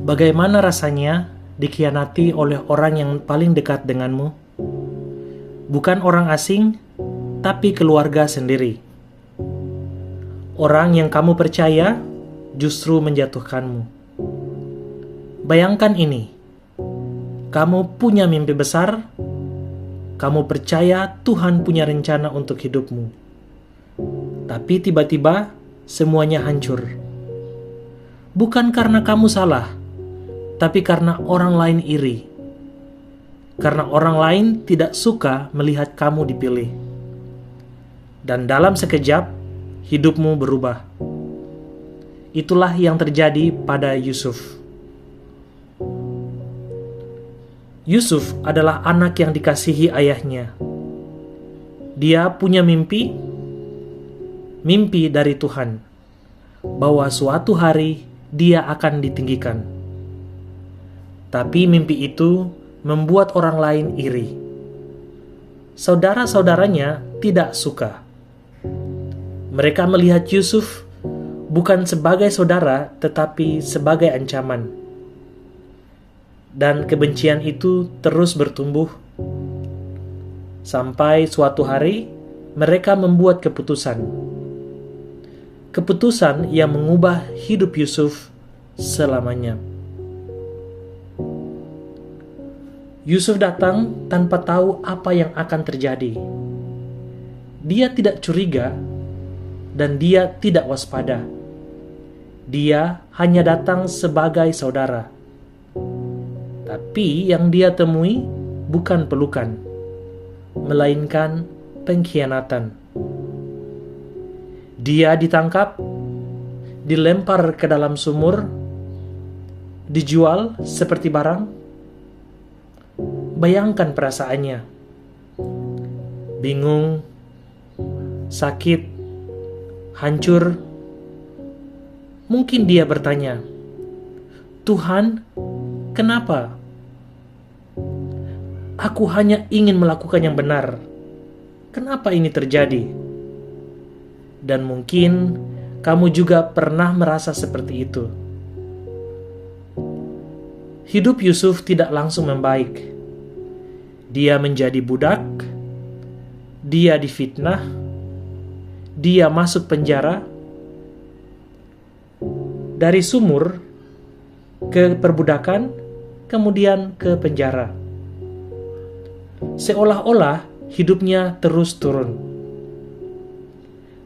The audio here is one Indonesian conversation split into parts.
Bagaimana rasanya dikhianati oleh orang yang paling dekat denganmu? Bukan orang asing, tapi keluarga sendiri. Orang yang kamu percaya justru menjatuhkanmu. Bayangkan ini, kamu punya mimpi besar, kamu percaya Tuhan punya rencana untuk hidupmu. Tapi tiba-tiba semuanya hancur. Bukan karena kamu salah, tapi karena orang lain iri. Karena orang lain tidak suka melihat kamu dipilih. Dan dalam sekejap, hidupmu berubah. Itulah yang terjadi pada Yusuf. Yusuf adalah anak yang dikasihi ayahnya. Dia punya mimpi dari Tuhan, bahwa suatu hari dia akan ditinggikan. Tapi mimpi itu membuat orang lain iri. Saudara-saudaranya tidak suka. Mereka melihat Yusuf bukan sebagai saudara, tetapi sebagai ancaman. Dan kebencian itu terus bertumbuh. Sampai suatu hari, mereka membuat keputusan. Keputusan yang mengubah hidup Yusuf selamanya. Yusuf datang tanpa tahu apa yang akan terjadi. Dia tidak curiga dan dia tidak waspada. Dia hanya datang sebagai saudara. Tapi yang dia temui bukan pelukan, melainkan pengkhianatan. Dia ditangkap, dilempar ke dalam sumur, dijual seperti barang. Bayangkan perasaannya. Bingung, sakit, hancur. Mungkin dia bertanya, "Tuhan, kenapa? Aku hanya ingin melakukan yang benar. Kenapa ini terjadi?" Dan mungkin kamu juga pernah merasa seperti itu. Hidup Yusuf tidak langsung membaik. Dia menjadi budak, dia difitnah, dia masuk penjara, dari sumur ke perbudakan, kemudian ke penjara. Seolah-olah hidupnya terus turun.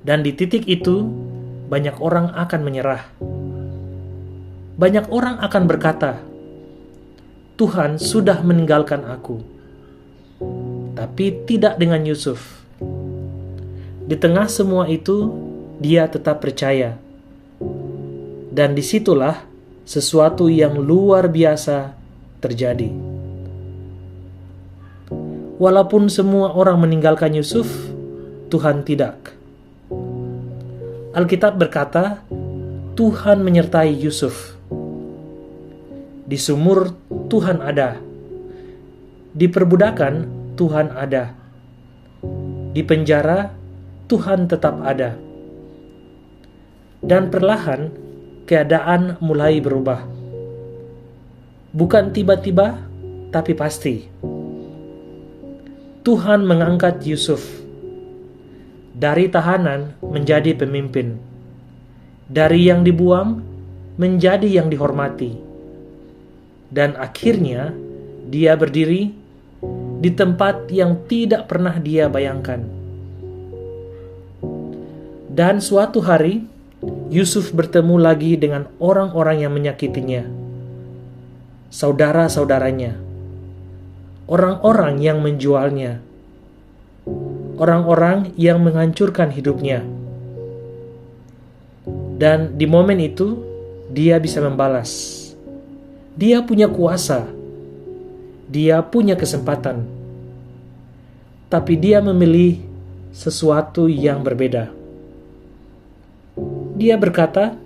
Dan di titik itu, banyak orang akan menyerah. Banyak orang akan berkata, "Tuhan sudah meninggalkan aku." Tapi tidak dengan Yusuf. Di tengah semua itu, dia tetap percaya. Dan disitulah sesuatu yang luar biasa terjadi. Walaupun semua orang meninggalkan Yusuf, Tuhan tidak. Alkitab berkata, Tuhan menyertai Yusuf. Di sumur Tuhan ada. Di perbudakan Tuhan ada. Di penjara Tuhan tetap ada. Dan perlahan keadaan mulai berubah. Bukan tiba-tiba, tapi pasti. Tuhan mengangkat Yusuf dari tahanan menjadi pemimpin, dari yang dibuang menjadi yang dihormati, dan akhirnya dia berdiri di tempat yang tidak pernah dia bayangkan. Dan suatu hari Yusuf bertemu lagi dengan orang-orang yang menyakitinya, saudara-saudaranya, orang-orang yang menjualnya, orang-orang yang menghancurkan hidupnya. Dan di momen itu, dia bisa membalas. Dia punya kuasa. Dia punya kesempatan. Tapi dia memilih sesuatu yang berbeda. Dia berkata,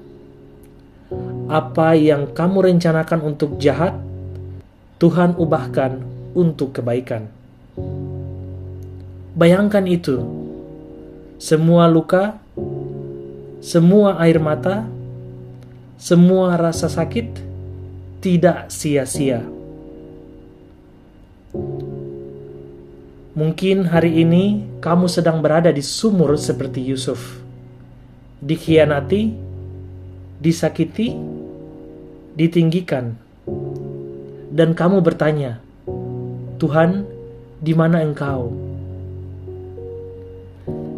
"Apa yang kamu rencanakan untuk jahat, Tuhan ubahkan untuk kebaikan." Bayangkan itu. Semua luka, semua air mata, semua rasa sakit tidak sia-sia. Mungkin hari ini kamu sedang berada di sumur seperti Yusuf, dikhianati, disakiti, ditinggikan, dan kamu bertanya, "Tuhan, di mana Engkau?"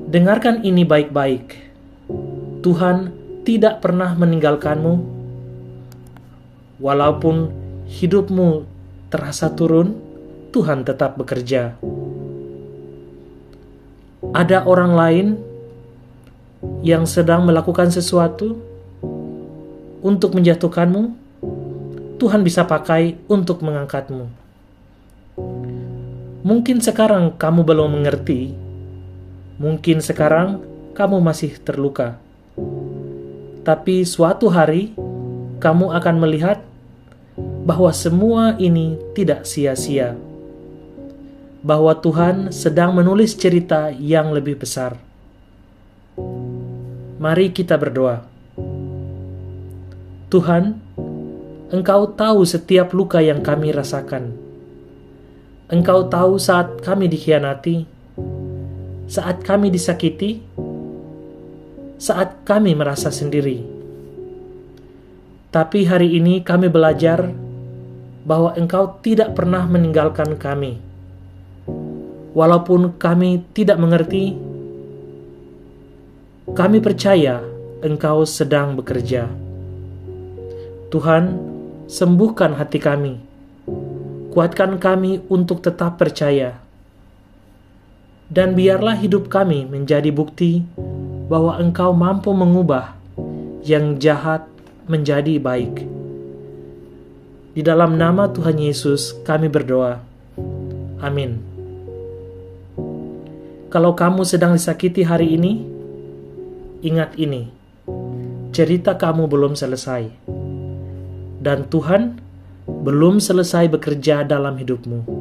Dengarkan ini baik-baik. Tuhan tidak pernah meninggalkanmu. Walaupun hidupmu terasa turun, Tuhan tetap bekerja. Ada orang lain yang sedang melakukan sesuatu untuk menjatuhkanmu, Tuhan bisa pakai untuk mengangkatmu. Mungkin sekarang kamu belum mengerti, mungkin sekarang kamu masih terluka. Tapi suatu hari, kamu akan melihat bahwa semua ini tidak sia-sia. Bahwa Tuhan sedang menulis cerita yang lebih besar. Mari kita berdoa. Tuhan, Engkau tahu setiap luka yang kami rasakan. Engkau tahu saat kami dikhianati, saat kami disakiti, saat kami merasa sendiri. Tapi hari ini kami belajar bahwa Engkau tidak pernah meninggalkan kami. Walaupun kami tidak mengerti, kami percaya Engkau sedang bekerja. Tuhan, sembuhkan hati kami. Kuatkan kami untuk tetap percaya. Dan biarlah hidup kami menjadi bukti bahwa Engkau mampu mengubah yang jahat menjadi baik. Di dalam nama Tuhan Yesus kami berdoa. Amin. Kalau kamu sedang disakiti hari ini, ingat ini, cerita kamu belum selesai. Dan Tuhan belum selesai bekerja dalam hidupmu.